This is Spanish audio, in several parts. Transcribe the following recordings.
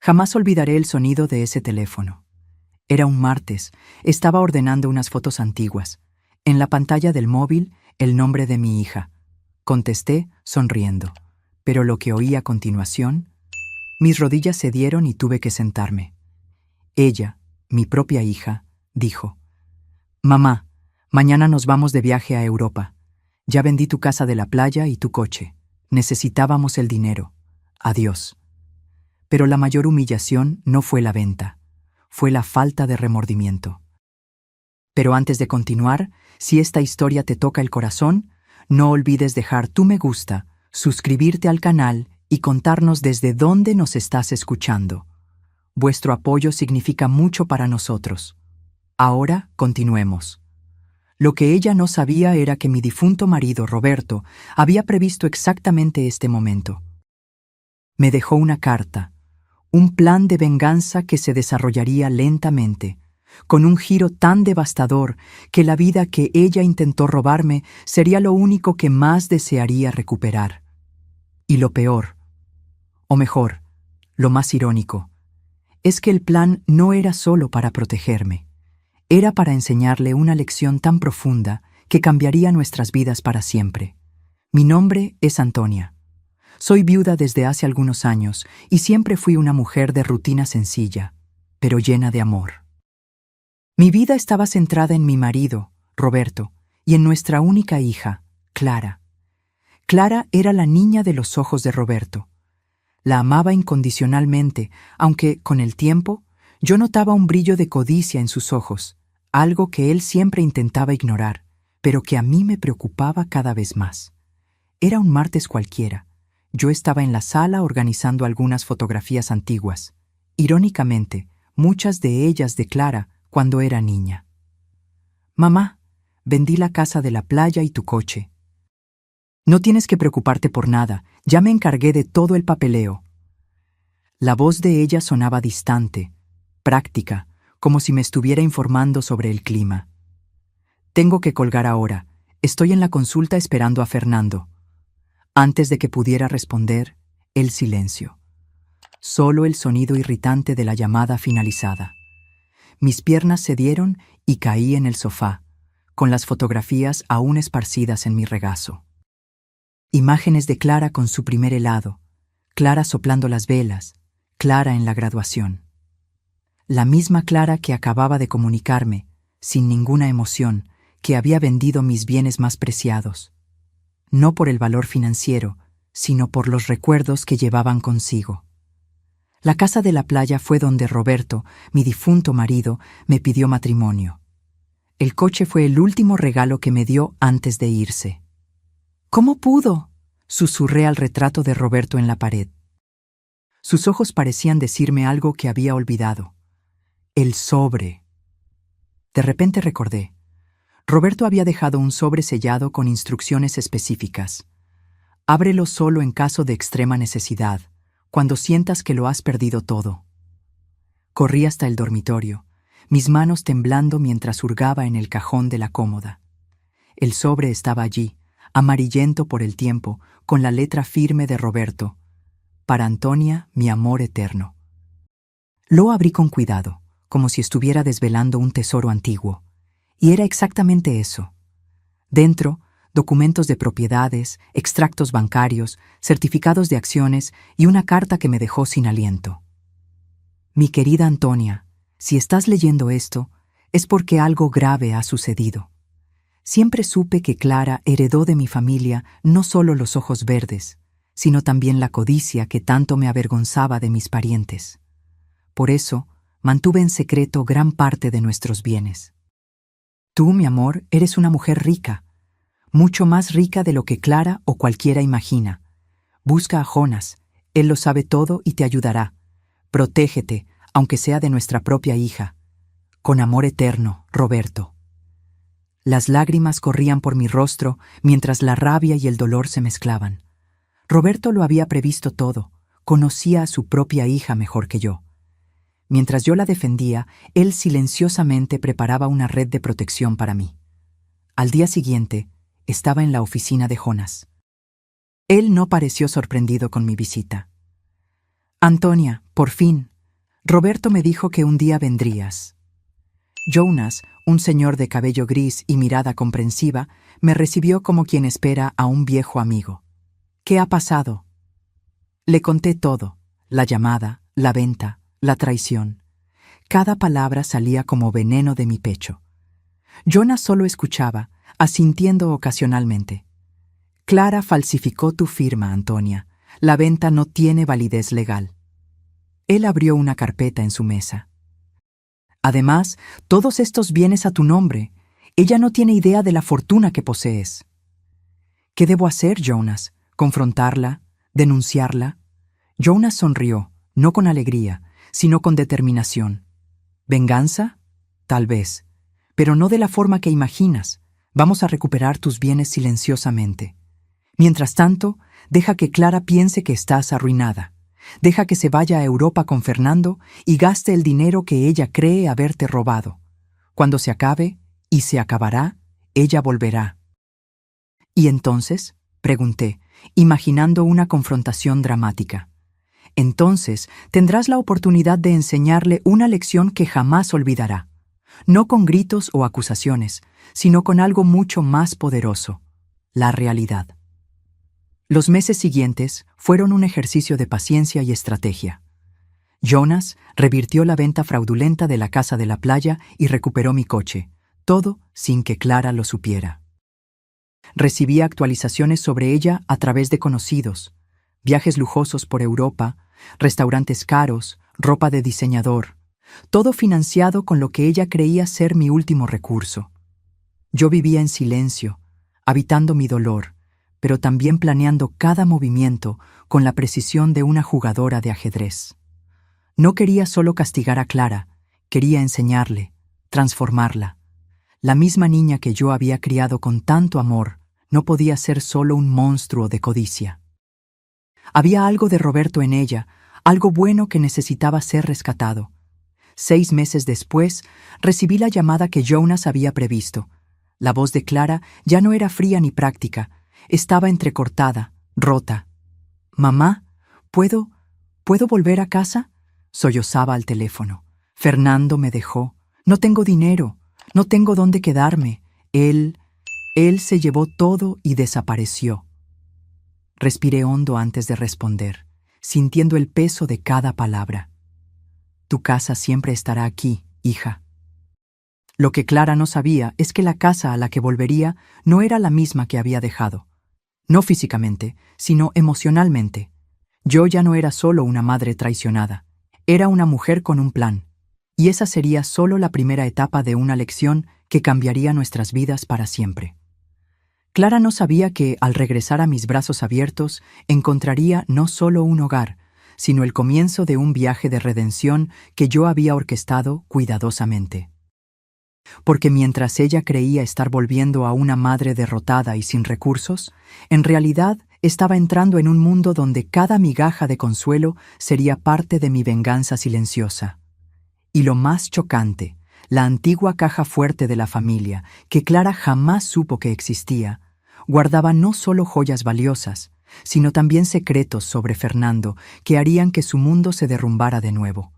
Jamás olvidaré el sonido de ese teléfono. Era un martes, estaba ordenando unas fotos antiguas. En la pantalla del móvil, el nombre de mi hija. Contesté, sonriendo, pero lo que oí a continuación, mis rodillas cedieron y tuve que sentarme. Ella, mi propia hija, dijo: «Mamá, mañana nos vamos de viaje a Europa. Ya vendí tu casa de la playa y tu coche. Necesitábamos el dinero. Adiós». Pero la mayor humillación no fue la venta, fue la falta de remordimiento. Pero antes de continuar, si esta historia te toca el corazón, no olvides dejar tu me gusta, suscribirte al canal y contarnos desde dónde nos estás escuchando. Vuestro apoyo significa mucho para nosotros. Ahora continuemos. Lo que ella no sabía era que mi difunto marido, Roberto, había previsto exactamente este momento. Me dejó una carta, un plan de venganza que se desarrollaría lentamente, con un giro tan devastador que la vida que ella intentó robarme sería lo único que más desearía recuperar. Y lo peor, o mejor, lo más irónico, es que el plan no era solo para protegerme, era para enseñarle una lección tan profunda que cambiaría nuestras vidas para siempre. Mi nombre es Antonia. Soy viuda desde hace algunos años y siempre fui una mujer de rutina sencilla, pero llena de amor. Mi vida estaba centrada en mi marido, Roberto, y en nuestra única hija, Clara. Clara era la niña de los ojos de Roberto. La amaba incondicionalmente, aunque, con el tiempo, yo notaba un brillo de codicia en sus ojos, algo que él siempre intentaba ignorar, pero que a mí me preocupaba cada vez más. Era un martes cualquiera. Yo estaba en la sala organizando algunas fotografías antiguas. Irónicamente, muchas de ellas de Clara cuando era niña. «Mamá, vendí la casa de la playa y tu coche. No tienes que preocuparte por nada, ya me encargué de todo el papeleo». La voz de ella sonaba distante, práctica, como si me estuviera informando sobre el clima. «Tengo que colgar ahora. Estoy en la consulta esperando a Fernando». Antes de que pudiera responder, el silencio. Solo el sonido irritante de la llamada finalizada. Mis piernas cedieron y caí en el sofá, con las fotografías aún esparcidas en mi regazo. Imágenes de Clara con su primer helado, Clara soplando las velas, Clara en la graduación. La misma Clara que acababa de comunicarme, sin ninguna emoción, que había vendido mis bienes más preciados. No por el valor financiero, sino por los recuerdos que llevaban consigo. La casa de la playa fue donde Roberto, mi difunto marido, me pidió matrimonio. El coche fue el último regalo que me dio antes de irse. «¿Cómo pudo?», susurré al retrato de Roberto en la pared. Sus ojos parecían decirme algo que había olvidado. «El sobre». De repente recordé. Roberto había dejado un sobre sellado con instrucciones específicas. Ábrelo solo en caso de extrema necesidad, cuando sientas que lo has perdido todo. Corrí hasta el dormitorio, mis manos temblando mientras hurgaba en el cajón de la cómoda. El sobre estaba allí, amarillento por el tiempo, con la letra firme de Roberto. «Para Antonia, mi amor eterno». Lo abrí con cuidado, como si estuviera desvelando un tesoro antiguo. Y era exactamente eso. Dentro, documentos de propiedades, extractos bancarios, certificados de acciones y una carta que me dejó sin aliento. «Mi querida Antonia, si estás leyendo esto, es porque algo grave ha sucedido. Siempre supe que Clara heredó de mi familia no solo los ojos verdes, sino también la codicia que tanto me avergonzaba de mis parientes. Por eso, mantuve en secreto gran parte de nuestros bienes. Tú, mi amor, eres una mujer rica, mucho más rica de lo que Clara o cualquiera imagina. Busca a Jonas, él lo sabe todo y te ayudará. Protégete, aunque sea de nuestra propia hija. Con amor eterno, Roberto». Las lágrimas corrían por mi rostro mientras la rabia y el dolor se mezclaban. Roberto lo había previsto todo, conocía a su propia hija mejor que yo. Mientras yo la defendía, él silenciosamente preparaba una red de protección para mí. Al día siguiente, estaba en la oficina de Jonas. Él no pareció sorprendido con mi visita. «Antonia, por fin, Roberto me dijo que un día vendrías. Jonas, un señor de cabello gris y mirada comprensiva, me recibió como quien espera a un viejo amigo. ¿Qué ha pasado? Le conté todo, la llamada, la venta, la traición. Cada palabra salía como veneno de mi pecho. Jonas solo escuchaba, asintiendo ocasionalmente. Clara falsificó tu firma, Antonia. La venta no tiene validez legal. Él abrió una carpeta en su mesa. Además, todos estos bienes a tu nombre. Ella no tiene idea de la fortuna que posees. ¿Qué debo hacer, Jonas? ¿Confrontarla? ¿Denunciarla? Jonas sonrió, no con alegría, sino con determinación. ¿Venganza? Tal vez, pero no de la forma que imaginas. Vamos a recuperar tus bienes silenciosamente. Mientras tanto, deja que Clara piense que estás arruinada. Deja que se vaya a Europa con Fernando y gaste el dinero que ella cree haberte robado. Cuando se acabe, y se acabará, ella volverá. ¿Y entonces? Pregunté, imaginando una confrontación dramática. Entonces tendrás la oportunidad de enseñarle una lección que jamás olvidará. No con gritos o acusaciones, sino con algo mucho más poderoso: la realidad. Los meses siguientes fueron un ejercicio de paciencia y estrategia. Jonas revirtió la venta fraudulenta de la casa de la playa y recuperó mi coche, todo sin que Clara lo supiera. Recibía actualizaciones sobre ella a través de conocidos, viajes lujosos por Europa, restaurantes caros, ropa de diseñador, todo financiado con lo que ella creía ser mi último recurso. Yo vivía en silencio, habitando mi dolor, pero también planeando cada movimiento con la precisión de una jugadora de ajedrez. No quería solo castigar a Clara, quería enseñarle, transformarla. La misma niña que yo había criado con tanto amor no podía ser solo un monstruo de codicia. Había algo de Roberto en ella, algo bueno que necesitaba ser rescatado. 6 meses después, recibí la llamada que Jonas había previsto. La voz de Clara ya no era fría ni práctica, estaba entrecortada, rota. «Mamá, ¿puedo volver a casa?», sollozaba al teléfono. «Fernando me dejó. No tengo dinero. No tengo dónde quedarme. Él se llevó todo y desapareció». Respiré hondo antes de responder, sintiendo el peso de cada palabra. «Tu casa siempre estará aquí, hija». Lo que Clara no sabía es que la casa a la que volvería no era la misma que había dejado. No físicamente, sino emocionalmente. Yo ya no era solo una madre traicionada. Era una mujer con un plan. Y esa sería solo la primera etapa de una lección que cambiaría nuestras vidas para siempre. Clara no sabía que, al regresar a mis brazos abiertos, encontraría no solo un hogar, sino el comienzo de un viaje de redención que yo había orquestado cuidadosamente. Porque mientras ella creía estar volviendo a una madre derrotada y sin recursos, en realidad estaba entrando en un mundo donde cada migaja de consuelo sería parte de mi venganza silenciosa. Y lo más chocante, la antigua caja fuerte de la familia, que Clara jamás supo que existía, guardaba no solo joyas valiosas, sino también secretos sobre Fernando que harían que su mundo se derrumbara de nuevo.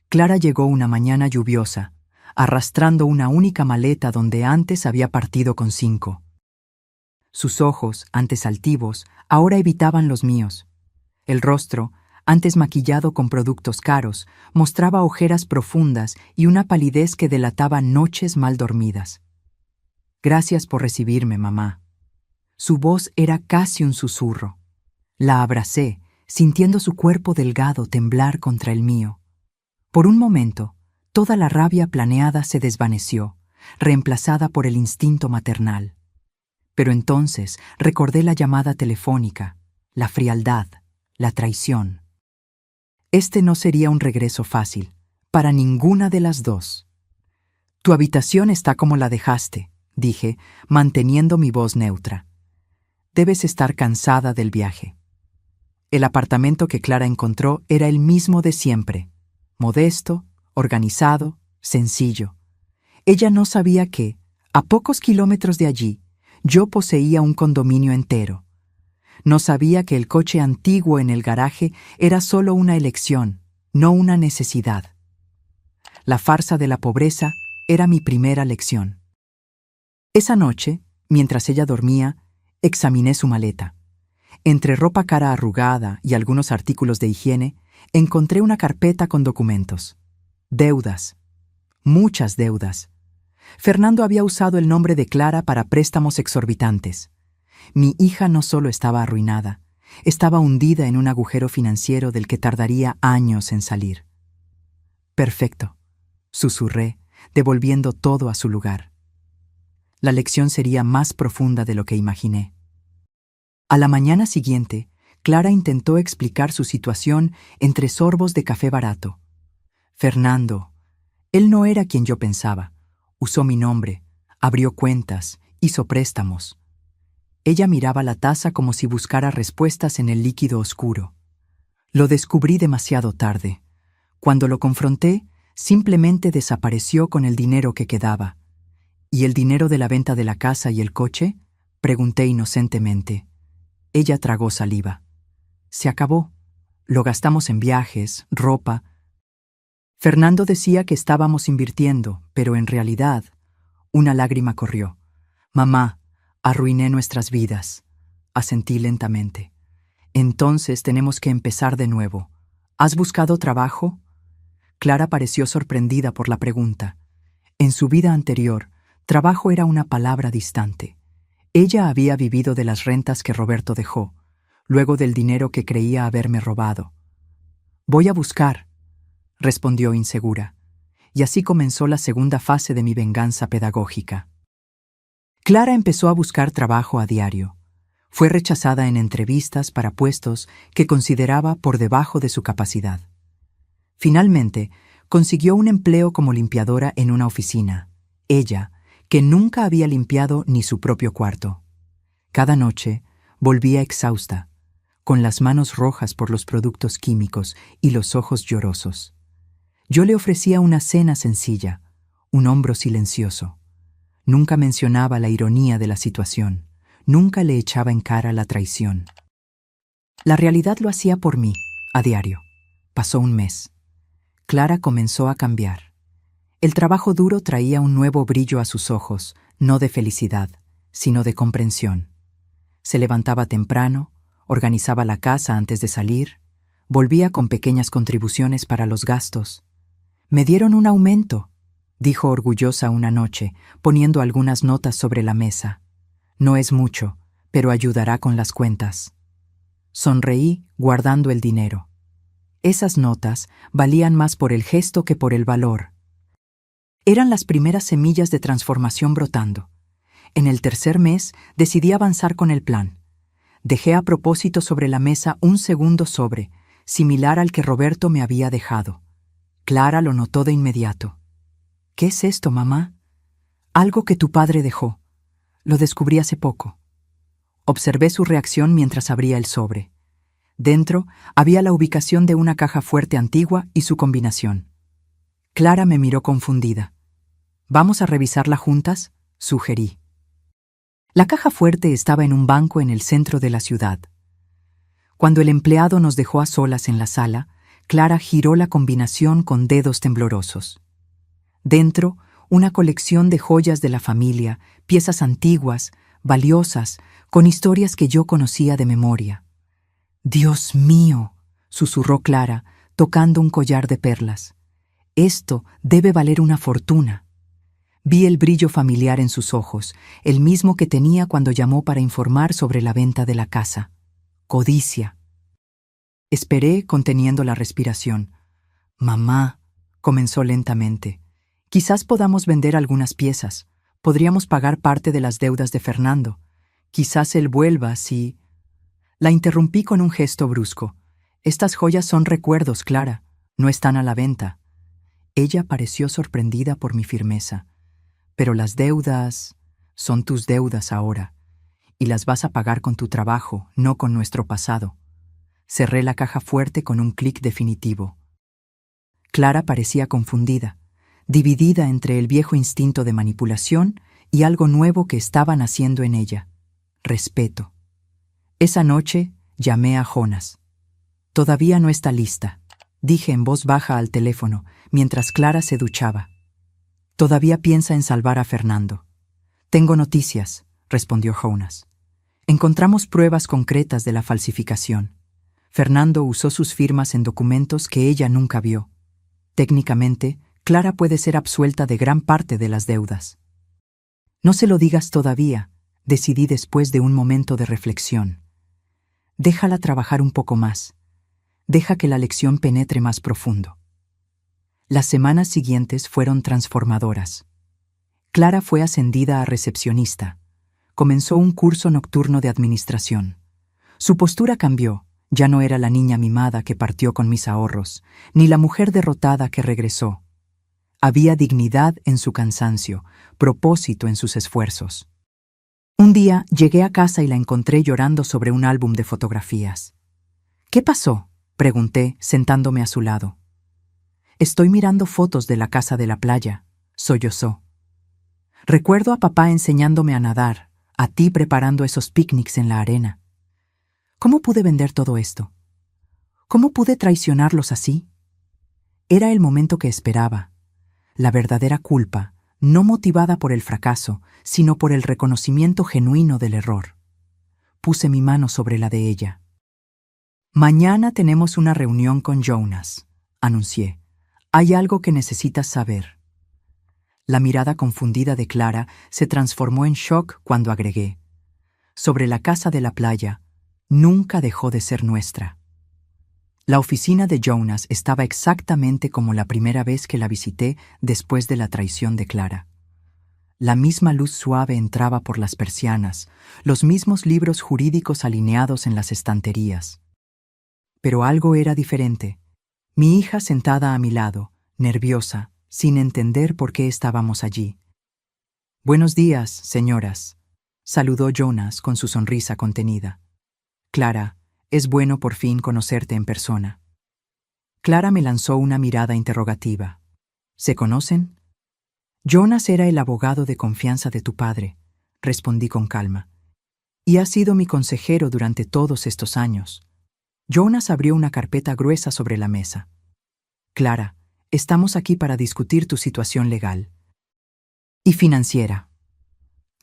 Clara llegó una mañana lluviosa, arrastrando una única maleta donde antes había partido con 5. Sus ojos, antes altivos, ahora evitaban los míos. El rostro, antes maquillado con productos caros, mostraba ojeras profundas y una palidez que delataba noches mal dormidas. «Gracias por recibirme, mamá». Su voz era casi un susurro. La abracé, sintiendo su cuerpo delgado temblar contra el mío. Por un momento, toda la rabia planeada se desvaneció, reemplazada por el instinto maternal. Pero entonces recordé la llamada telefónica, la frialdad, la traición. Este no sería un regreso fácil, para ninguna de las dos. «Tu habitación está como la dejaste», dije, manteniendo mi voz neutra. «Debes estar cansada del viaje». El apartamento que Clara encontró era el mismo de siempre, modesto, organizado, sencillo. Ella no sabía que, a pocos kilómetros de allí, yo poseía un condominio entero. No sabía que el coche antiguo en el garaje era solo una elección, no una necesidad. La farsa de la pobreza era mi primera lección. Esa noche, mientras ella dormía, examiné su maleta. Entre ropa cara arrugada y algunos artículos de higiene, encontré una carpeta con documentos. Deudas. Muchas deudas. Fernando había usado el nombre de Clara para préstamos exorbitantes. Mi hija no solo estaba arruinada, estaba hundida en un agujero financiero del que tardaría años en salir. Perfecto, susurré, devolviendo todo a su lugar. La lección sería más profunda de lo que imaginé. A la mañana siguiente, Clara intentó explicar su situación entre sorbos de café barato. Fernando, él no era quien yo pensaba. Usó mi nombre, abrió cuentas, hizo préstamos. Ella miraba la taza como si buscara respuestas en el líquido oscuro. Lo descubrí demasiado tarde. Cuando lo confronté, simplemente desapareció con el dinero que quedaba. ¿Y el dinero de la venta de la casa y el coche? Pregunté inocentemente. Ella tragó saliva. Se acabó. Lo gastamos en viajes, ropa. Fernando decía que estábamos invirtiendo, pero en realidad, una lágrima corrió. Mamá, arruiné nuestras vidas. Asentí lentamente. Entonces tenemos que empezar de nuevo. ¿Has buscado trabajo? Clara pareció sorprendida por la pregunta. En su vida anterior, trabajo era una palabra distante. Ella había vivido de las rentas que Roberto dejó, luego del dinero que creía haberme robado. Voy a buscar, respondió insegura, y así comenzó la segunda fase de mi venganza pedagógica. Clara empezó a buscar trabajo a diario. Fue rechazada en entrevistas para puestos que consideraba por debajo de su capacidad. Finalmente, consiguió un empleo como limpiadora en una oficina. Ella, que nunca había limpiado ni su propio cuarto. Cada noche, volvía exhausta, con las manos rojas por los productos químicos y los ojos llorosos. Yo le ofrecía una cena sencilla, un hombro silencioso. Nunca mencionaba la ironía de la situación, nunca le echaba en cara la traición. La realidad lo hacía por mí, a diario. Pasó un mes. Clara comenzó a cambiar. El trabajo duro traía un nuevo brillo a sus ojos, no de felicidad, sino de comprensión. Se levantaba temprano, organizaba la casa antes de salir, volvía con pequeñas contribuciones para los gastos. «Me dieron un aumento», dijo orgullosa una noche, poniendo algunas notas sobre la mesa. «No es mucho, pero ayudará con las cuentas». Sonreí, guardando el dinero. Esas notas valían más por el gesto que por el valor. Eran las primeras semillas de transformación brotando. En el tercer mes decidí avanzar con el plan. Dejé a propósito sobre la mesa un segundo sobre, similar al que Roberto me había dejado. Clara lo notó de inmediato. «¿Qué es esto, mamá?» «Algo que tu padre dejó. Lo descubrí hace poco». Observé su reacción mientras abría el sobre. Dentro había la ubicación de una caja fuerte antigua y su combinación. Clara me miró confundida. «¿Vamos a revisarla juntas?», sugerí. La caja fuerte estaba en un banco en el centro de la ciudad. Cuando el empleado nos dejó a solas en la sala, Clara giró la combinación con dedos temblorosos. Dentro, una colección de joyas de la familia, piezas antiguas, valiosas, con historias que yo conocía de memoria. «Dios mío», susurró Clara, tocando un collar de perlas. «Esto debe valer una fortuna». Vi el brillo familiar en sus ojos, el mismo que tenía cuando llamó para informar sobre la venta de la casa. Codicia. Esperé, conteniendo la respiración. «Mamá», comenzó lentamente, «quizás podamos vender algunas piezas. Podríamos pagar parte de las deudas de Fernando. Quizás él vuelva si...» La interrumpí con un gesto brusco. «Estas joyas son recuerdos, Clara. No están a la venta». Ella pareció sorprendida por mi firmeza. «Pero las deudas son tus deudas ahora, y las vas a pagar con tu trabajo, no con nuestro pasado». Cerré la caja fuerte con un clic definitivo. Clara parecía confundida, dividida entre el viejo instinto de manipulación y algo nuevo que estaba naciendo en ella: respeto. Esa noche llamé a Jonas. «Todavía no está lista». dije en voz baja al teléfono, mientras Clara se duchaba. Todavía piensa en salvar a Fernando. Tengo noticias, respondió Jonas. Encontramos pruebas concretas de la falsificación. Fernando usó sus firmas en documentos que ella nunca vio. Técnicamente, Clara puede ser absuelta de gran parte de las deudas. No se lo digas todavía, decidí después de un momento de reflexión. Déjala trabajar un poco más. Deja que la lección penetre más profundo. Las semanas siguientes fueron transformadoras. Clara fue ascendida a recepcionista. Comenzó un curso nocturno de administración. Su postura cambió. Ya no era la niña mimada que partió con mis ahorros, ni la mujer derrotada que regresó. Había dignidad en su cansancio, propósito en sus esfuerzos. Un día llegué a casa y la encontré llorando sobre un álbum de fotografías. ¿Qué pasó?, pregunté, sentándome a su lado. Estoy mirando fotos de la casa de la playa, sollozó. Recuerdo a papá enseñándome a nadar, a ti preparando esos picnics en la arena. ¿Cómo pude vender todo esto? ¿Cómo pude traicionarlos así? Era el momento que esperaba. La verdadera culpa, no motivada por el fracaso, sino por el reconocimiento genuino del error. Puse mi mano sobre la de ella. Mañana tenemos una reunión con Jonas, anuncié. Hay algo que necesitas saber. La mirada confundida de Clara se transformó en shock cuando agregué. Sobre la casa de la playa, nunca dejó de ser nuestra. La oficina de Jonas estaba exactamente como la primera vez que la visité después de la traición de Clara. La misma luz suave entraba por las persianas, los mismos libros jurídicos alineados en las estanterías. Pero algo era diferente. Mi hija sentada a mi lado, nerviosa, sin entender por qué estábamos allí. «Buenos días, señoras», saludó Jonas con su sonrisa contenida. «Clara, es bueno por fin conocerte en persona». Clara me lanzó una mirada interrogativa. «¿Se conocen?» «Jonas era el abogado de confianza de tu padre», respondí con calma. «Y ha sido mi consejero durante todos estos años». Jonas abrió una carpeta gruesa sobre la mesa. «Clara, estamos aquí para discutir tu situación legal y financiera».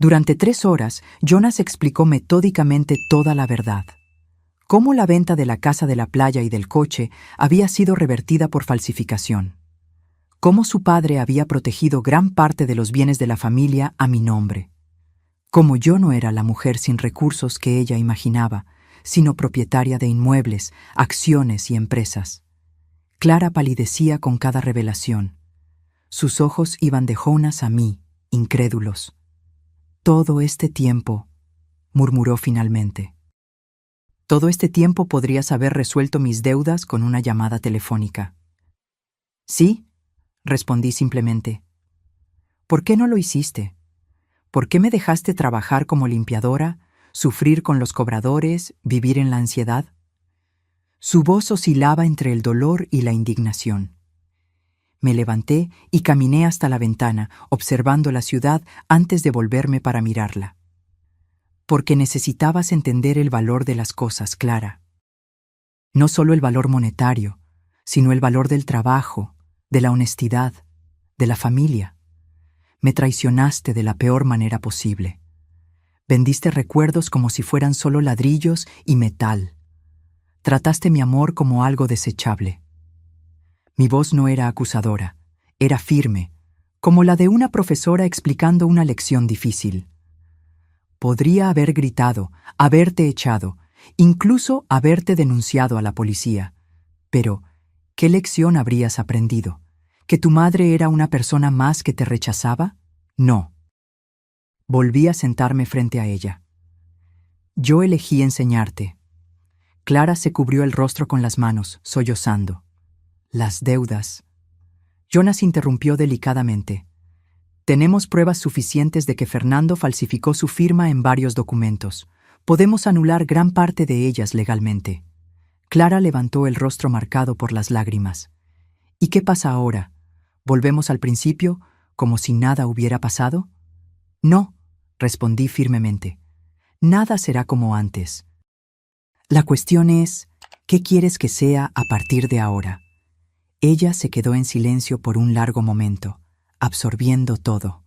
Durante 3 horas, Jonas explicó metódicamente toda la verdad. Cómo la venta de la casa de la playa y del coche había sido revertida por falsificación. Cómo su padre había protegido gran parte de los bienes de la familia a mi nombre. Cómo yo no era la mujer sin recursos que ella imaginaba, sino propietaria de inmuebles, acciones y empresas. Clara palidecía con cada revelación. Sus ojos iban de Jonas a mí, incrédulos. «Todo este tiempo», murmuró finalmente. «Todo este tiempo podrías haber resuelto mis deudas con una llamada telefónica». «Sí», respondí simplemente. «¿Por qué no lo hiciste? ¿Por qué me dejaste trabajar como limpiadora, sufrir con los cobradores, vivir en la ansiedad?» Su voz oscilaba entre el dolor y la indignación. Me levanté y caminé hasta la ventana, observando la ciudad antes de volverme para mirarla. «Porque necesitabas entender el valor de las cosas, Clara. No solo el valor monetario, sino el valor del trabajo, de la honestidad, de la familia. Me traicionaste de la peor manera posible. Vendiste recuerdos como si fueran solo ladrillos y metal. Trataste mi amor como algo desechable». Mi voz no era acusadora, era firme, como la de una profesora explicando una lección difícil. Podría haber gritado, haberte echado, incluso haberte denunciado a la policía. Pero, ¿qué lección habrías aprendido? ¿Que tu madre era una persona más que te rechazaba? No. Volví a sentarme frente a ella. «Yo elegí enseñarte». Clara se cubrió el rostro con las manos, sollozando. «Las deudas». Jonas interrumpió delicadamente. «Tenemos pruebas suficientes de que Fernando falsificó su firma en varios documentos. Podemos anular gran parte de ellas legalmente». Clara levantó el rostro marcado por las lágrimas. «¿Y qué pasa ahora? ¿Volvemos al principio, como si nada hubiera pasado?» «No», respondí firmemente. «Nada será como antes. La cuestión es, ¿qué quieres que sea a partir de ahora? Ella se quedó en silencio por un largo momento, absorbiendo todo.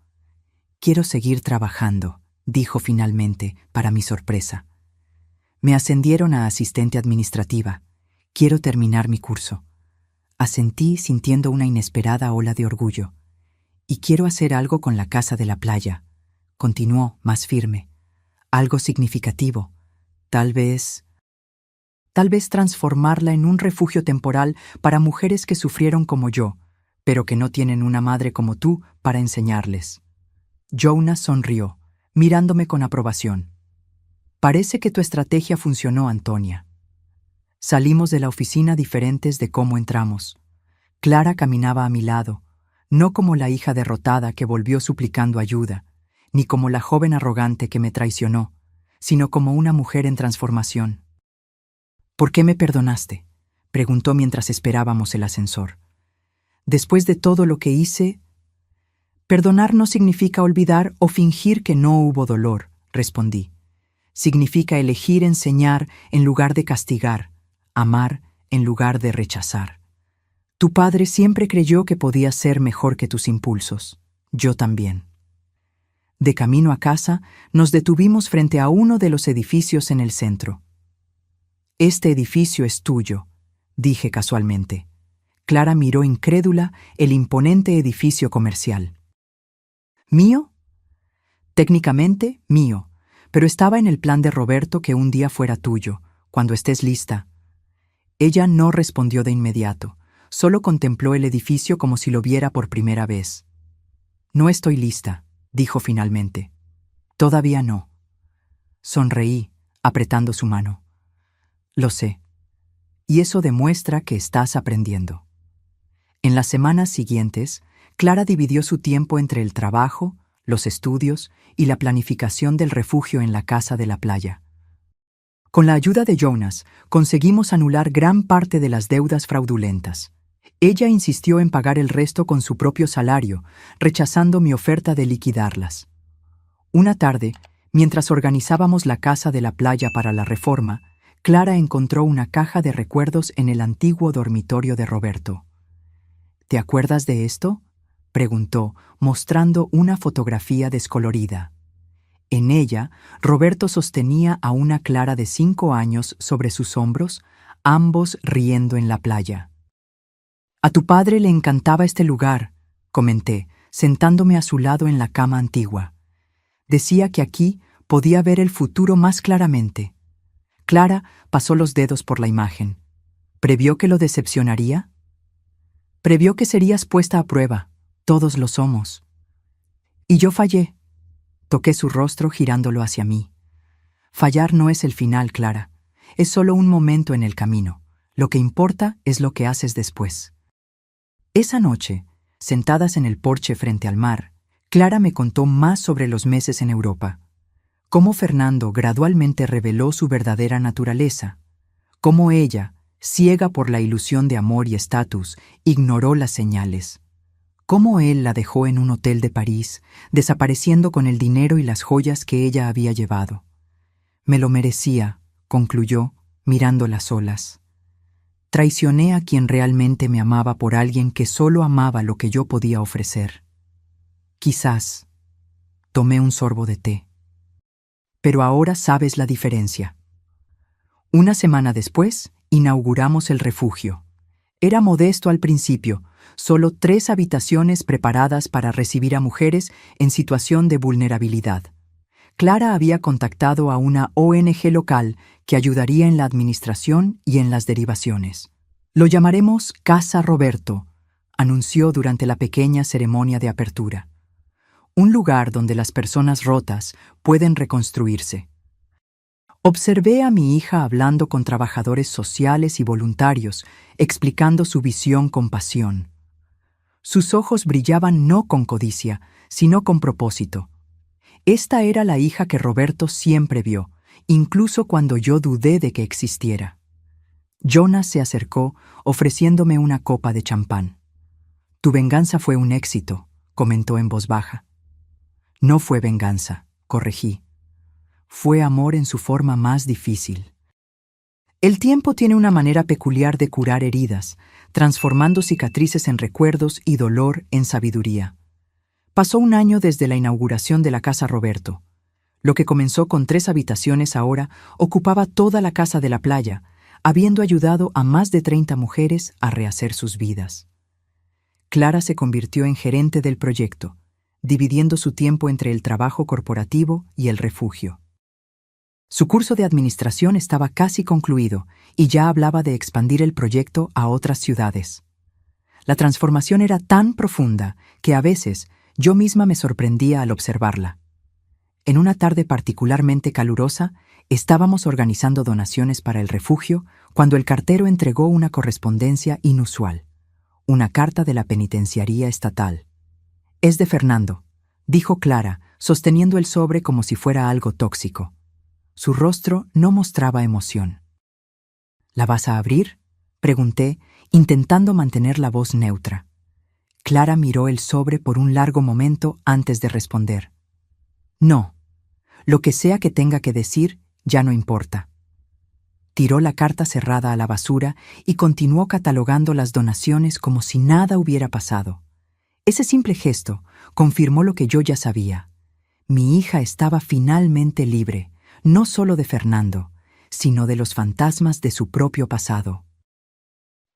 «Quiero seguir trabajando», dijo finalmente, para mi sorpresa. «Me ascendieron a asistente administrativa. Quiero terminar mi curso». Asentí sintiendo una inesperada ola de orgullo. «Y quiero hacer algo con la casa de la playa», continuó más firme. «Algo significativo. Tal vez transformarla en un refugio temporal para mujeres que sufrieron como yo, pero que no tienen una madre como tú para enseñarles». Jonas sonrió, mirándome con aprobación. «Parece que tu estrategia funcionó, Antonia». Salimos de la oficina diferentes de cómo entramos. Clara caminaba a mi lado, no como la hija derrotada que volvió suplicando ayuda, ni como la joven arrogante que me traicionó, sino como una mujer en transformación. «¿Por qué me perdonaste?», preguntó mientras esperábamos el ascensor. «Después de todo lo que hice...». «Perdonar no significa olvidar o fingir que no hubo dolor», respondí. «Significa elegir enseñar en lugar de castigar, amar en lugar de rechazar. Tu padre siempre creyó que podías ser mejor que tus impulsos. Yo también». De camino a casa, nos detuvimos frente a uno de los edificios en el centro. «Este edificio es tuyo», dije casualmente. Clara miró incrédula el imponente edificio comercial. «¿Mío?» «Técnicamente, mío, pero estaba en el plan de Roberto que un día fuera tuyo, cuando estés lista». Ella no respondió de inmediato, solo contempló el edificio como si lo viera por primera vez. «No estoy lista», dijo finalmente. «Todavía no». Sonreí, apretando su mano. «Lo sé. Y eso demuestra que estás aprendiendo». En las semanas siguientes, Clara dividió su tiempo entre el trabajo, los estudios y la planificación del refugio en la casa de la playa. Con la ayuda de Jonas, conseguimos anular gran parte de las deudas fraudulentas. Ella insistió en pagar el resto con su propio salario, rechazando mi oferta de liquidarlas. Una tarde, mientras organizábamos la casa de la playa para la reforma, Clara encontró una caja de recuerdos en el antiguo dormitorio de Roberto. «¿Te acuerdas de esto?», preguntó, mostrando una fotografía descolorida. En ella, Roberto sostenía a una Clara de 5 años sobre sus hombros, ambos riendo en la playa. «A tu padre le encantaba este lugar», comenté, sentándome a su lado en la cama antigua. «Decía que aquí podía ver el futuro más claramente». Clara pasó los dedos por la imagen. ¿Previó que lo decepcionaría? «Previó que serías puesta a prueba. Todos lo somos». «Y yo fallé». Toqué su rostro girándolo hacia mí. «Fallar no es el final, Clara. Es solo un momento en el camino. Lo que importa es lo que haces después». Esa noche, sentadas en el porche frente al mar, Clara me contó más sobre los meses en Europa. Cómo Fernando gradualmente reveló su verdadera naturaleza. Cómo ella, ciega por la ilusión de amor y estatus, ignoró las señales. Cómo él la dejó en un hotel de París, desapareciendo con el dinero y las joyas que ella había llevado. «Me lo merecía», concluyó, mirando las olas. «Traicioné a quien realmente me amaba por alguien que solo amaba lo que yo podía ofrecer. Quizás». Tomé un sorbo de té. «Pero ahora sabes la diferencia». Una semana después, inauguramos el refugio. Era modesto al principio, solo 3 habitaciones preparadas para recibir a mujeres en situación de vulnerabilidad. Clara había contactado a una ONG local que ayudaría en la administración y en las derivaciones. «Lo llamaremos Casa Roberto», anunció durante la pequeña ceremonia de apertura. «Un lugar donde las personas rotas pueden reconstruirse». Observé a mi hija hablando con trabajadores sociales y voluntarios, explicando su visión con pasión. Sus ojos brillaban no con codicia, sino con propósito. Esta era la hija que Roberto siempre vio, incluso cuando yo dudé de que existiera. Jonas se acercó, ofreciéndome una copa de champán. «Tu venganza fue un éxito», comentó en voz baja. «No fue venganza», corregí. «Fue amor en su forma más difícil». El tiempo tiene una manera peculiar de curar heridas, transformando cicatrices en recuerdos y dolor en sabiduría. Pasó un año desde la inauguración de la Casa Roberto. Lo que comenzó con 3 habitaciones ahora ocupaba toda la casa de la playa, habiendo ayudado a más de 30 mujeres a rehacer sus vidas. Clara se convirtió en gerente del proyecto, dividiendo su tiempo entre el trabajo corporativo y el refugio. Su curso de administración estaba casi concluido y ya hablaba de expandir el proyecto a otras ciudades. La transformación era tan profunda que a veces yo misma me sorprendía al observarla. En una tarde particularmente calurosa, estábamos organizando donaciones para el refugio cuando el cartero entregó una correspondencia inusual, una carta de la penitenciaría estatal. «Es de Fernando», dijo Clara, sosteniendo el sobre como si fuera algo tóxico. Su rostro no mostraba emoción. «¿La vas a abrir?», pregunté, intentando mantener la voz neutra. Clara miró el sobre por un largo momento antes de responder. «No. Lo que sea que tenga que decir, ya no importa». Tiró la carta cerrada a la basura y continuó catalogando las donaciones como si nada hubiera pasado. Ese simple gesto confirmó lo que yo ya sabía. Mi hija estaba finalmente libre, no solo de Fernando, sino de los fantasmas de su propio pasado.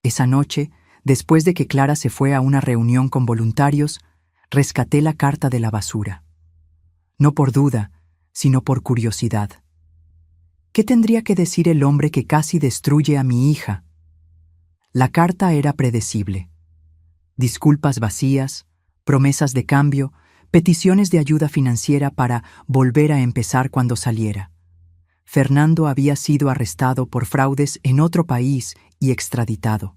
Esa noche, después de que Clara se fue a una reunión con voluntarios, rescaté la carta de la basura. No por duda, sino por curiosidad. ¿Qué tendría que decir el hombre que casi destruye a mi hija? La carta era predecible. Disculpas vacías, promesas de cambio, peticiones de ayuda financiera para volver a empezar cuando saliera. Fernando había sido arrestado por fraudes en otro país y extraditado.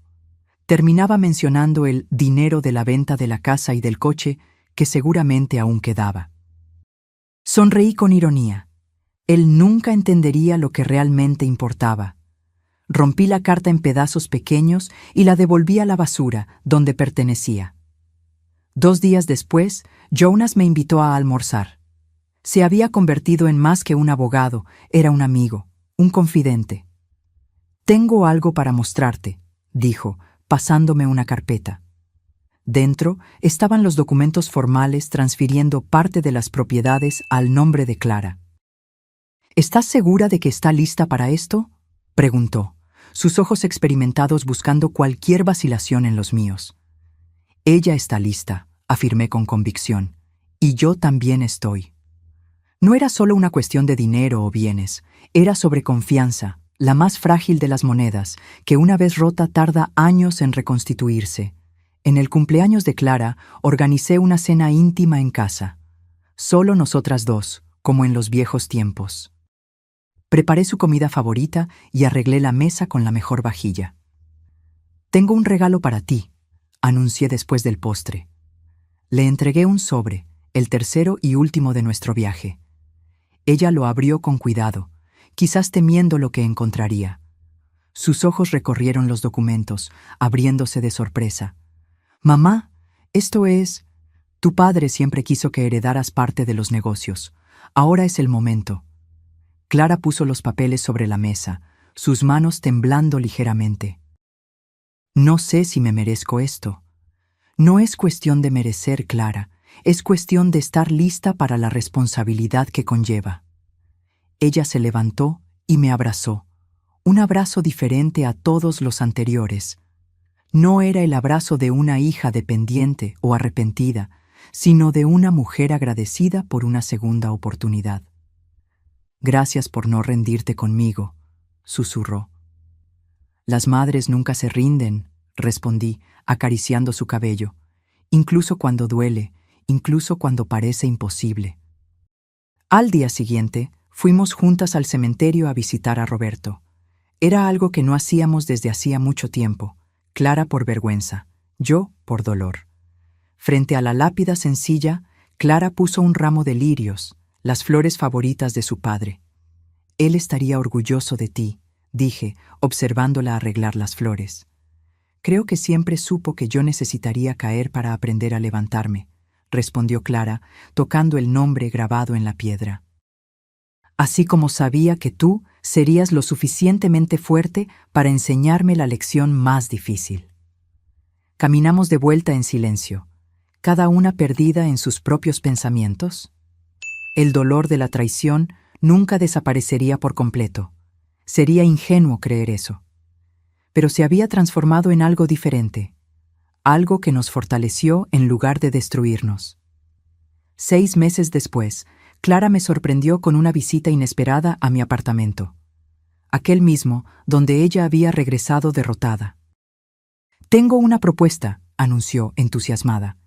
Terminaba mencionando el dinero de la venta de la casa y del coche que seguramente aún quedaba. Sonreí con ironía. Él nunca entendería lo que realmente importaba. Rompí la carta en pedazos pequeños y la devolví a la basura, donde pertenecía. 2 días después, Jonas me invitó a almorzar. Se había convertido en más que un abogado, era un amigo, un confidente. «Tengo algo para mostrarte», dijo, pasándome una carpeta. Dentro estaban los documentos formales transfiriendo parte de las propiedades al nombre de Clara. «¿Estás segura de que está lista para esto?», preguntó, sus ojos experimentados buscando cualquier vacilación en los míos. «Ella está lista», afirmé con convicción, «y yo también estoy». No era solo una cuestión de dinero o bienes, era sobre confianza, la más frágil de las monedas, que una vez rota tarda años en reconstituirse. En el cumpleaños de Clara, organicé una cena íntima en casa. Solo nosotras dos, como en los viejos tiempos. Preparé su comida favorita y arreglé la mesa con la mejor vajilla. «Tengo un regalo para ti», anuncié después del postre. Le entregué un sobre, el tercero y último de nuestro viaje. Ella lo abrió con cuidado, quizás temiendo lo que encontraría. Sus ojos recorrieron los documentos, abriéndose de sorpresa. «Mamá, esto es... Tu padre siempre quiso que heredaras parte de los negocios. Ahora es el momento». Clara puso los papeles sobre la mesa, sus manos temblando ligeramente. «No sé si me merezco esto». «No es cuestión de merecer, Clara, es cuestión de estar lista para la responsabilidad que conlleva». Ella se levantó y me abrazó, un abrazo diferente a todos los anteriores. No era el abrazo de una hija dependiente o arrepentida, sino de una mujer agradecida por una segunda oportunidad. «Gracias por no rendirte conmigo», susurró. «Las madres nunca se rinden», respondí, acariciando su cabello, «incluso cuando duele, incluso cuando parece imposible». Al día siguiente, fuimos juntas al cementerio a visitar a Roberto. Era algo que no hacíamos desde hacía mucho tiempo, Clara por vergüenza, yo por dolor. Frente a la lápida sencilla, Clara puso un ramo de lirios, las flores favoritas de su padre. «Él estaría orgulloso de ti», dije, observándola arreglar las flores. «Creo que siempre supo que yo necesitaría caer para aprender a levantarme», respondió Clara, tocando el nombre grabado en la piedra. así como sabía que tú serías lo suficientemente fuerte para enseñarme la lección más difícil. Caminamos de vuelta en silencio, cada una perdida en sus propios pensamientos. El dolor de la traición nunca desaparecería por completo. Sería ingenuo creer eso. Pero se había transformado en algo diferente, algo que nos fortaleció en lugar de destruirnos. 6 meses después, Clara me sorprendió con una visita inesperada a mi apartamento, aquel mismo donde ella había regresado derrotada. «Tengo una propuesta», anunció, entusiasmada.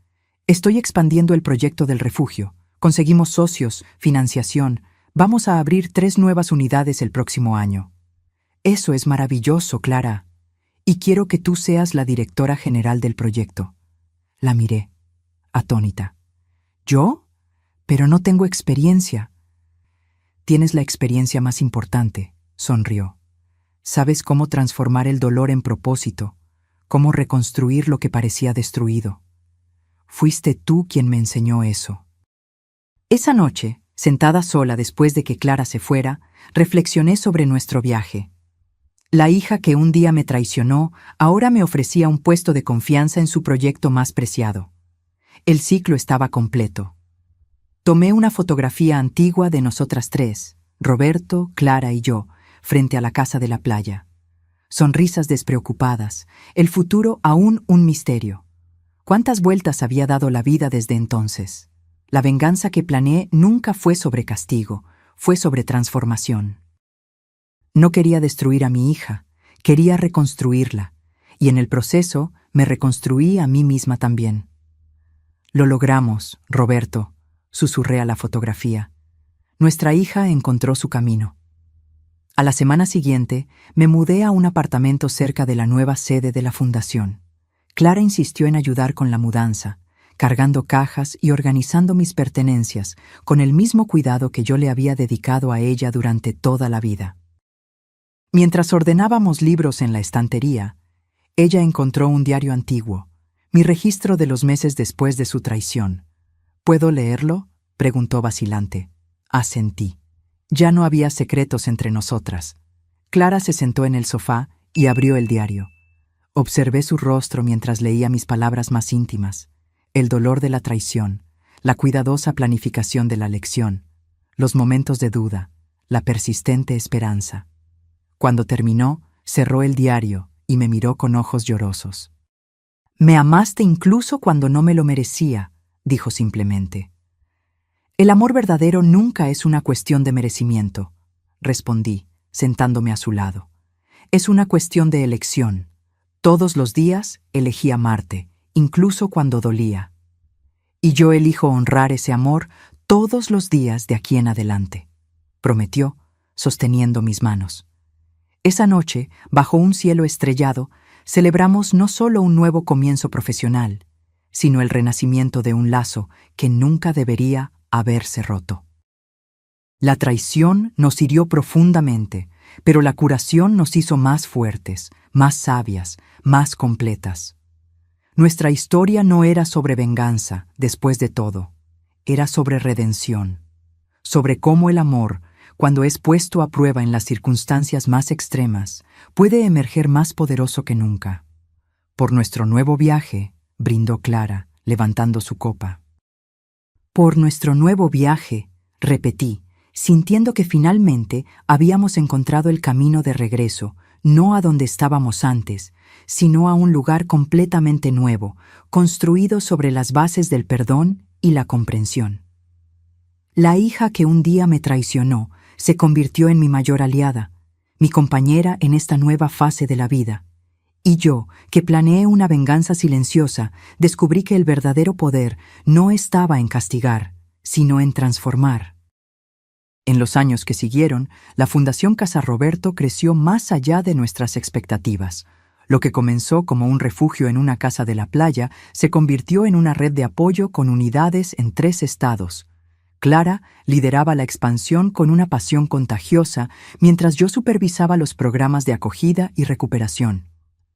«Estoy expandiendo el proyecto del refugio. Conseguimos socios, financiación. Vamos a abrir 3 nuevas unidades el próximo año». «Eso es maravilloso, Clara. Y quiero que tú seas la directora general del proyecto». La miré, atónita. «¿Yo? Pero no tengo experiencia». «Tienes la experiencia más importante», sonrió. «Sabes cómo transformar el dolor en propósito, cómo reconstruir lo que parecía destruido. Fuiste tú quien me enseñó eso». Esa noche, sentada sola después de que Clara se fuera, reflexioné sobre nuestro viaje. La hija que un día me traicionó ahora me ofrecía un puesto de confianza en su proyecto más preciado. El ciclo estaba completo. Tomé una fotografía antigua de nosotras 3, Roberto, Clara y yo, frente a la casa de la playa. Sonrisas despreocupadas, el futuro aún un misterio. ¿Cuántas vueltas había dado la vida desde entonces? La venganza que planeé nunca fue sobre castigo, fue sobre transformación. No quería destruir a mi hija, quería reconstruirla, y en el proceso me reconstruí a mí misma también. «Lo logramos, Roberto», susurré a la fotografía. Nuestra hija encontró su camino. A la semana siguiente, me mudé a un apartamento cerca de la nueva sede de la fundación. Clara insistió en ayudar con la mudanza, cargando cajas y organizando mis pertenencias con el mismo cuidado que yo le había dedicado a ella durante toda la vida. Mientras ordenábamos libros en la estantería, ella encontró un diario antiguo, mi registro de los meses después de su traición. «¿Puedo leerlo?», preguntó vacilante. Asentí. Ya no había secretos entre nosotras. Clara se sentó en el sofá y abrió el diario. Observé su rostro mientras leía mis palabras más íntimas, el dolor de la traición, la cuidadosa planificación de la lección, los momentos de duda, la persistente esperanza. Cuando terminó, cerró el diario y me miró con ojos llorosos. «Me amaste incluso cuando no me lo merecía», dijo simplemente. «El amor verdadero nunca es una cuestión de merecimiento», respondí, sentándome a su lado. «Es una cuestión de elección. Todos los días elegí amarte, incluso cuando dolía. Y yo elijo honrar ese amor todos los días de aquí en adelante», prometió, sosteniendo mis manos. Esa noche, bajo un cielo estrellado, celebramos no solo un nuevo comienzo profesional, sino el renacimiento de un lazo que nunca debería haberse roto. La traición nos hirió profundamente, pero la curación nos hizo más fuertes, más sabias, más completas. Nuestra historia no era sobre venganza, después de todo, era sobre redención, sobre cómo el amor, cuando es puesto a prueba en las circunstancias más extremas, puede emerger más poderoso que nunca. «Por nuestro nuevo viaje», brindó Clara, levantando su copa. «Por nuestro nuevo viaje», repetí, sintiendo que finalmente habíamos encontrado el camino de regreso, no a donde estábamos antes, sino a un lugar completamente nuevo, construido sobre las bases del perdón y la comprensión. La hija que un día me traicionó se convirtió en mi mayor aliada, mi compañera en esta nueva fase de la vida. Y yo, que planeé una venganza silenciosa, descubrí que el verdadero poder no estaba en castigar, sino en transformar. En los años que siguieron, la Fundación Casa Roberto creció más allá de nuestras expectativas. Lo que comenzó como un refugio en una casa de la playa se convirtió en una red de apoyo con unidades en 3 estados. Clara lideraba la expansión con una pasión contagiosa, mientras yo supervisaba los programas de acogida y recuperación.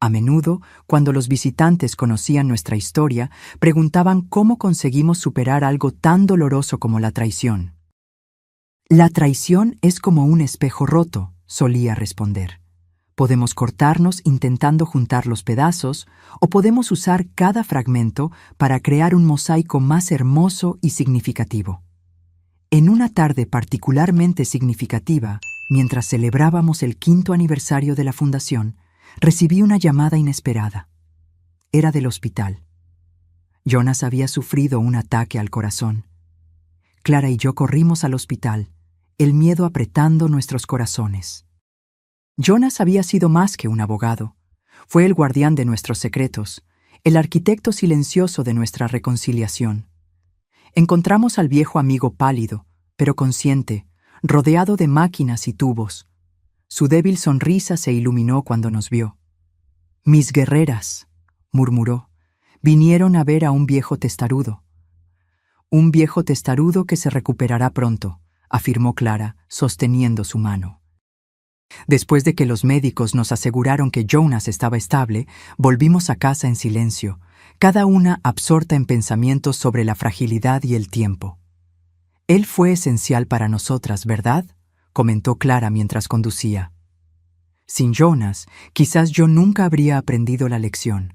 A menudo, cuando los visitantes conocían nuestra historia, preguntaban cómo conseguimos superar algo tan doloroso como la traición. La traición es como un espejo roto, solía responder. Podemos cortarnos intentando juntar los pedazos, o podemos usar cada fragmento para crear un mosaico más hermoso y significativo. En una tarde particularmente significativa, mientras celebrábamos el 5º aniversario de la fundación, recibí una llamada inesperada. Era del hospital. Jonas había sufrido un ataque al corazón. Clara y yo corrimos al hospital, el miedo apretando nuestros corazones. Jonas había sido más que un abogado. Fue el guardián de nuestros secretos, el arquitecto silencioso de nuestra reconciliación. Encontramos al viejo amigo pálido, pero consciente, rodeado de máquinas y tubos. Su débil sonrisa se iluminó cuando nos vio. «Mis guerreras», murmuró, «vinieron a ver a un viejo testarudo». «Un viejo testarudo que se recuperará pronto», afirmó Clara, sosteniendo su mano. Después de que los médicos nos aseguraron que Jonas estaba estable, volvimos a casa en silencio, cada una absorta en pensamientos sobre la fragilidad y el tiempo. «Él fue esencial para nosotras, ¿verdad?», comentó Clara mientras conducía. «Sin Jonas, quizás yo nunca habría aprendido la lección».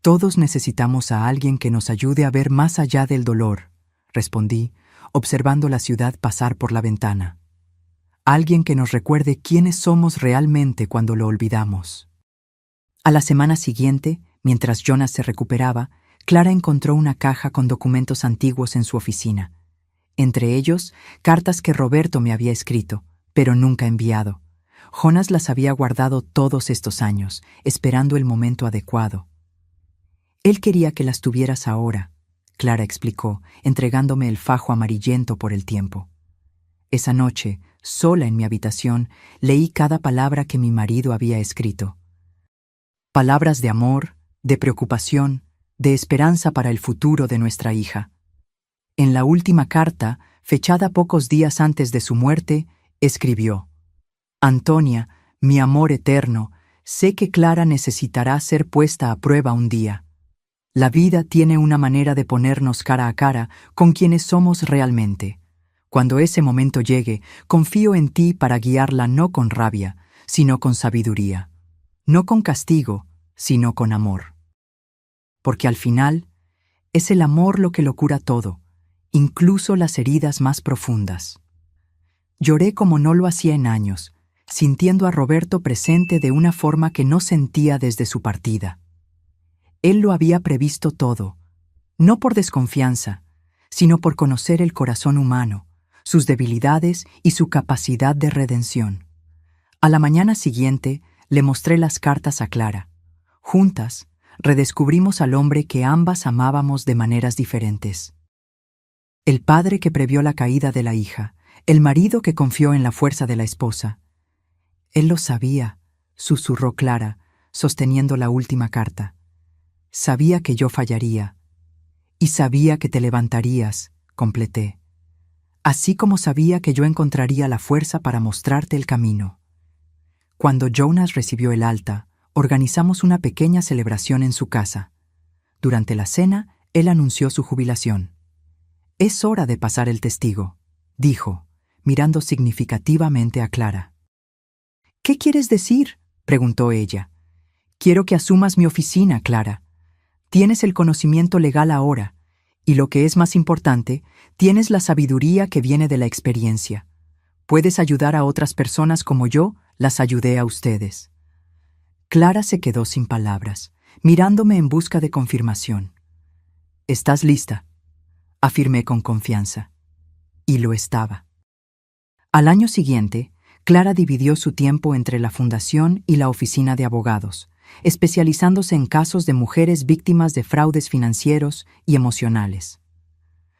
«Todos necesitamos a alguien que nos ayude a ver más allá del dolor», respondí, observando la ciudad pasar por la ventana. Alguien que nos recuerde quiénes somos realmente cuando lo olvidamos. A la semana siguiente, mientras Jonas se recuperaba, Clara encontró una caja con documentos antiguos en su oficina. Entre ellos, cartas que Roberto me había escrito, pero nunca enviado. Jonas las había guardado todos estos años, esperando el momento adecuado. «Él quería que las tuvieras ahora», Clara explicó, entregándome el fajo amarillento por el tiempo. Esa noche, sola en mi habitación, leí cada palabra que mi marido había escrito. Palabras de amor, de preocupación, de esperanza para el futuro de nuestra hija. En la última carta, fechada pocos días antes de su muerte, escribió: «Antonia, mi amor eterno, sé que Clara necesitará ser puesta a prueba un día. La vida tiene una manera de ponernos cara a cara con quienes somos realmente. Cuando ese momento llegue, confío en ti para guiarla no con rabia, sino con sabiduría. No con castigo, sino con amor. Porque al final, es el amor lo que lo cura todo, incluso las heridas más profundas». Lloré como no lo hacía en años, sintiendo a Roberto presente de una forma que no sentía desde su partida. Él lo había previsto todo, no por desconfianza, sino por conocer el corazón humano, sus debilidades y su capacidad de redención. A la mañana siguiente le mostré las cartas a Clara. Juntas, redescubrimos al hombre que ambas amábamos de maneras diferentes. El padre que previó la caída de la hija, el marido que confió en la fuerza de la esposa. Él lo sabía, susurró Clara, sosteniendo la última carta. Sabía que yo fallaría. Y sabía que te levantarías, completé. Así como sabía que yo encontraría la fuerza para mostrarte el camino. Cuando Jonas recibió el alta, organizamos una pequeña celebración en su casa. Durante la cena, él anunció su jubilación. «Es hora de pasar el testigo», dijo, mirando significativamente a Clara. «¿Qué quieres decir?», preguntó ella. «Quiero que asumas mi oficina, Clara. Tienes el conocimiento legal ahora, y lo que es más importante, tienes la sabiduría que viene de la experiencia. Puedes ayudar a otras personas como yo las ayudé a ustedes». Clara se quedó sin palabras, mirándome en busca de confirmación. «¿Estás lista?», afirmé con confianza. Y lo estaba. Al año siguiente, Clara dividió su tiempo entre la fundación y la oficina de abogados, especializándose en casos de mujeres víctimas de fraudes financieros y emocionales.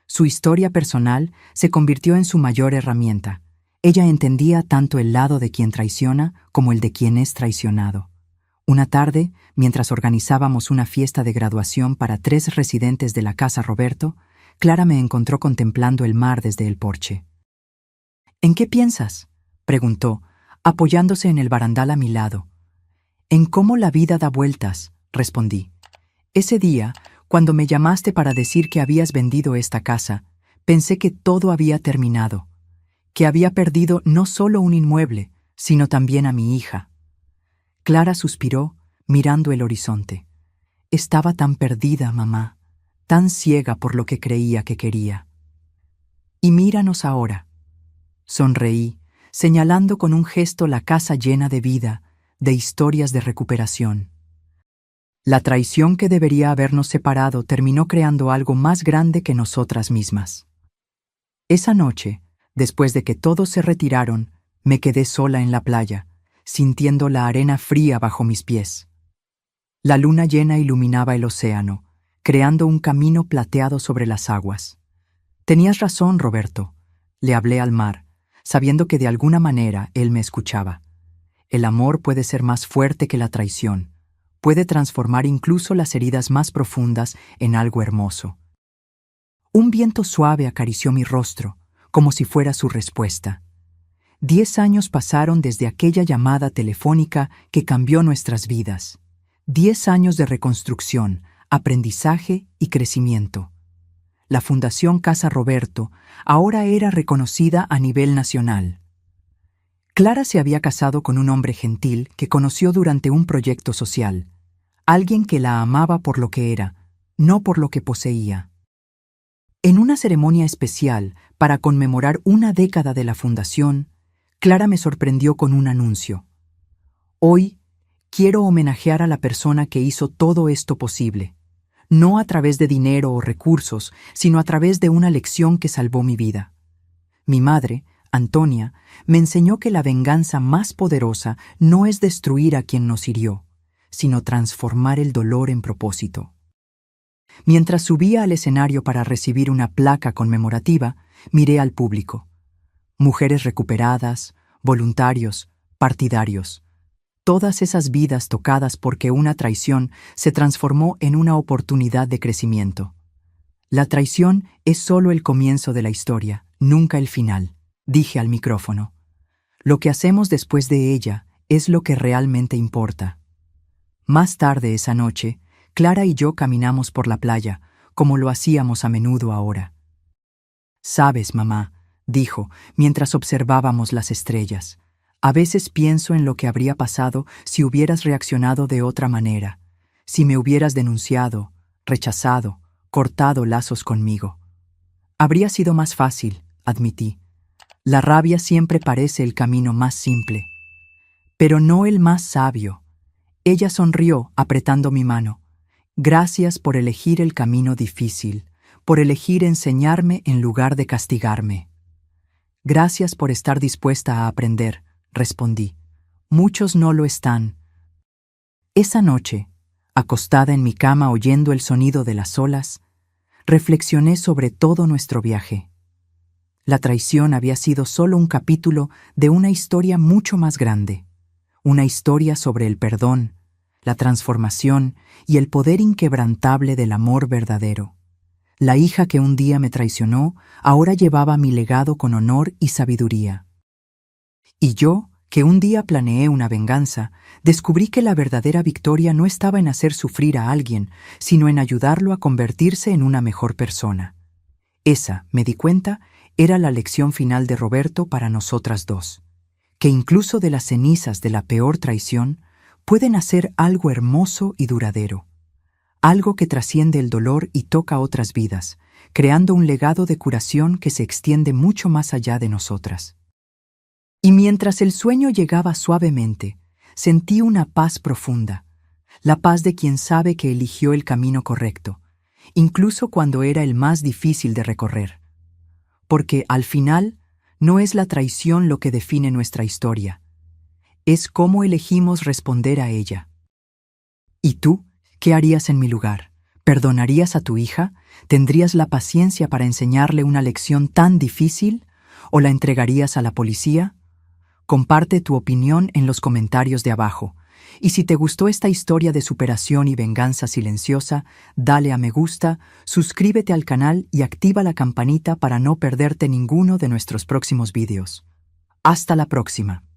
Su historia personal se convirtió en su mayor herramienta. Ella entendía tanto el lado de quien traiciona como el de quien es traicionado. Una tarde, mientras organizábamos una fiesta de graduación para 3 residentes de la casa Roberto, Clara me encontró contemplando el mar desde el porche. «¿En qué piensas?», preguntó, apoyándose en el barandal a mi lado. «En cómo la vida da vueltas», respondí. «Ese día, cuando me llamaste para decir que habías vendido esta casa, pensé que todo había terminado. que había perdido no solo un inmueble, sino también a mi hija. Clara suspiró, mirando el horizonte. Estaba tan perdida, mamá, tan ciega por lo que creía que quería. Y míranos ahora. Sonreí, señalando con un gesto la casa llena de vida, de historias de recuperación. La traición que debería habernos separado terminó creando algo más grande que nosotras mismas. Esa noche, después de que todos se retiraron, me quedé sola en la playa, sintiendo la arena fría bajo mis pies. La luna llena iluminaba el océano, creando un camino plateado sobre las aguas. Tenías razón, Roberto, le hablé al mar, sabiendo que de alguna manera él me escuchaba. El amor puede ser más fuerte que la traición, puede transformar incluso las heridas más profundas en algo hermoso. Un viento suave acarició mi rostro, como si fuera su respuesta. 10 años pasaron desde aquella llamada telefónica que cambió nuestras vidas. 10 años de reconstrucción, aprendizaje y crecimiento. La Fundación Casa Roberto ahora era reconocida a nivel nacional. Clara se había casado con un hombre gentil que conoció durante un proyecto social, alguien que la amaba por lo que era, no por lo que poseía. En una ceremonia especial para conmemorar una década de la fundación, Clara me sorprendió con un anuncio. Hoy quiero homenajear a la persona que hizo todo esto posible, no a través de dinero o recursos, sino a través de una lección que salvó mi vida. Mi madre, Antonia, me enseñó que la venganza más poderosa no es destruir a quien nos hirió, sino transformar el dolor en propósito. Mientras subía al escenario para recibir una placa conmemorativa, miré al público. Mujeres recuperadas, voluntarios, partidarios. Todas esas vidas tocadas porque una traición se transformó en una oportunidad de crecimiento. La traición es solo el comienzo de la historia, nunca el final, dije al micrófono. Lo que hacemos después de ella es lo que realmente importa. Más tarde esa noche, Clara y yo caminamos por la playa, como lo hacíamos a menudo ahora. «Sabes, mamá», dijo, mientras observábamos las estrellas, «a veces pienso en lo que habría pasado si hubieras reaccionado de otra manera, si me hubieras denunciado, rechazado, cortado lazos conmigo. Habría sido más fácil», admití. «La rabia siempre parece el camino más simple, pero no el más sabio». Ella sonrió, apretando mi mano. «Gracias por elegir el camino difícil, por elegir enseñarme en lugar de castigarme». «Gracias por estar dispuesta a aprender», respondí. «Muchos no lo están». Esa noche, acostada en mi cama oyendo el sonido de las olas, reflexioné sobre todo nuestro viaje. La traición había sido solo un capítulo de una historia mucho más grande, una historia sobre el perdón, la transformación y el poder inquebrantable del amor verdadero. La hija que un día me traicionó ahora llevaba mi legado con honor y sabiduría. Y yo, que un día planeé una venganza, descubrí que la verdadera victoria no estaba en hacer sufrir a alguien, sino en ayudarlo a convertirse en una mejor persona. Esa, me di cuenta, era la lección final de Roberto para nosotras dos, que incluso de las cenizas de la peor traición pueden hacer algo hermoso y duradero, algo que trasciende el dolor y toca otras vidas, creando un legado de curación que se extiende mucho más allá de nosotras. Y mientras el sueño llegaba suavemente, sentí una paz profunda, la paz de quien sabe que eligió el camino correcto, incluso cuando era el más difícil de recorrer. Porque, al final, no es la traición lo que define nuestra historia, es cómo elegimos responder a ella. ¿Y tú? ¿Qué harías en mi lugar? ¿Perdonarías a tu hija? ¿Tendrías la paciencia para enseñarle una lección tan difícil? ¿O la entregarías a la policía? Comparte tu opinión en los comentarios de abajo. Y si te gustó esta historia de superación y venganza silenciosa, dale a me gusta, suscríbete al canal y activa la campanita para no perderte ninguno de nuestros próximos vídeos. Hasta la próxima.